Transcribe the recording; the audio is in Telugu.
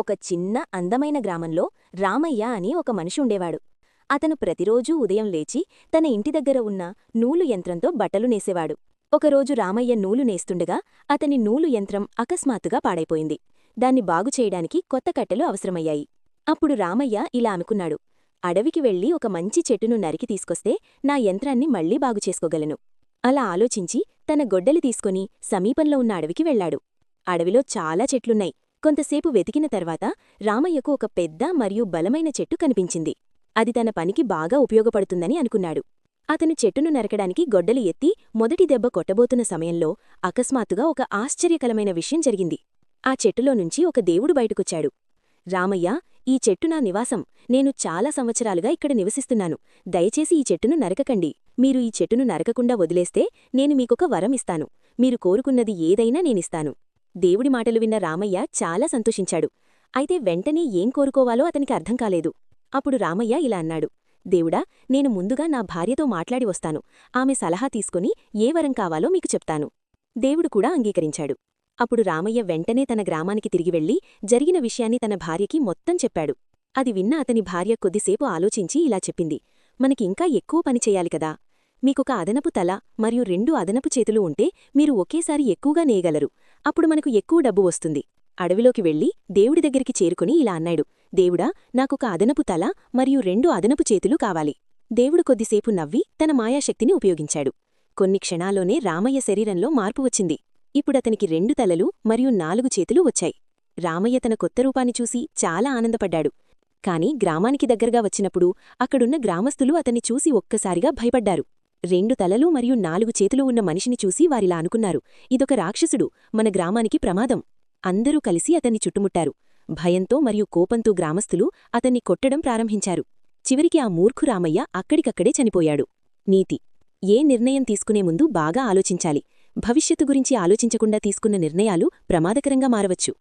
ఒక చిన్న అందమైన గ్రామంలో రామయ్య అని ఒక మనిషి ఉండేవాడు. అతను ప్రతిరోజూ ఉదయం లేచి తన ఇంటి దగ్గర ఉన్న నూలు యంత్రంతో బట్టలు నేసేవాడు. ఒకరోజు రామయ్య నూలు నేస్తుండగా అతని నూలు యంత్రం అకస్మాత్తుగా పాడైపోయింది. దాన్ని బాగుచేయడానికి కొత్త కట్టెలు అవసరమయ్యాయి. అప్పుడు రామయ్య ఇలా అనుకున్నాడు, అడవికి వెళ్లి ఒక మంచి చెట్టును నరికి తీసుకొస్తే నా యంత్రాన్ని మళ్లీ బాగుచేసుకోగలను. అలా ఆలోచించి తన గొడ్డలి తీసుకుని సమీపంలో ఉన్న అడవికి వెళ్లాడు. అడవిలో చాలా చెట్లున్నాయి. కొంతసేపు వెతికిన తర్వాత రామయ్యకు ఒక పెద్ద మరియు బలమైన చెట్టు కనిపించింది. అది తన పనికి బాగా ఉపయోగపడుతుందని అనుకున్నాడు. అతను చెట్టును నరకడానికి గొడ్డలి ఎత్తి మొదటి దెబ్బ కొట్టబోతున్న సమయంలో అకస్మాత్తుగా ఒక ఆశ్చర్యకరమైన విషయం జరిగింది. ఆ చెట్టులో నుంచి ఒక దేవుడు బయటకొచ్చాడు. రామయ్య, ఈ చెట్టు నా నివాసం. నేను చాలా సంవత్సరాలుగా ఇక్కడ నివసిస్తున్నాను. దయచేసి ఈ చెట్టును నరకకండి. మీరు ఈ చెట్టును నరకకుండా వదిలేస్తే నేను మీకొక వరం ఇస్తాను. మీరు కోరుకున్నది ఏదైనా నేనిస్తాను. దేవుడి మాటలు విన్న రామయ్య చాలా సంతోషించాడు. అయితే వెంటనే ఏం కోరుకోవాలో అతనికి అర్థం కాలేదు. అప్పుడు రామయ్య ఇలా అన్నాడు, దేవుడా, నేను ముందుగా నా భార్యతో మాట్లాడి వస్తాను. ఆమె సలహా తీసుకుని ఏ వరం కావాలో మీకు చెప్తాను. దేవుడు కూడా అంగీకరించాడు. అప్పుడు రామయ్య వెంటనే తన గ్రామానికి తిరిగి వెళ్లి జరిగిన విషయాన్ని తన భార్యకి మొత్తం చెప్పాడు. అది విన్న అతని భార్య కొద్దిసేపు ఆలోచించి ఇలా చెప్పింది, మనకింకా ఎక్కువ పని చెయ్యాలి కదా. మీకొక అదనపు తల మరియు 2 అదనపు చేతులు ఉంటే మీరు ఒకేసారి ఎక్కువగా నేయగలరు. అప్పుడు మనకు ఎక్కువ డబ్బు వస్తుంది. అడవిలోకి వెళ్లి దేవుడి దగ్గరికి చేరుకుని ఇలా అన్నాడు, దేవుడా, నాకొక అదనపు తల మరియు 2 అదనపు చేతులు కావాలి. దేవుడు కొద్దిసేపు నవ్వి తన మాయాశక్తిని ఉపయోగించాడు. కొన్ని క్షణాల్లోనే రామయ్య శరీరంలో మార్పు వచ్చింది. ఇప్పుడతనికి 2 తలలు మరియు 4 చేతులు వచ్చాయి. రామయ్య తన కొత్త రూపాన్ని చూసి చాలా ఆనందపడ్డాడు. కాని గ్రామానికి దగ్గరగా వచ్చినప్పుడు అక్కడున్న గ్రామస్తులు అతన్ని చూసి ఒక్కసారిగా భయపడ్డారు. 2 తలలు మరియు 4 చేతులు ఉన్న మనిషిని చూసి వారిలా అనుకున్నారు, ఇదొక రాక్షసుడు, మన గ్రామానికి ప్రమాదం. అందరూ కలిసి అతన్ని చుట్టుముట్టారు. భయంతో మరియు కోపంతో గ్రామస్తులు అతన్ని కొట్టడం ప్రారంభించారు. చివరికి ఆ మూర్ఖు రామయ్య అక్కడికక్కడే చనిపోయాడు. నీతి: ఏ నిర్ణయం తీసుకునే ముందు బాగా ఆలోచించాలి. భవిష్యత్తు గురించి ఆలోచించకుండా తీసుకున్న నిర్ణయాలు ప్రమాదకరంగా మారవచ్చు.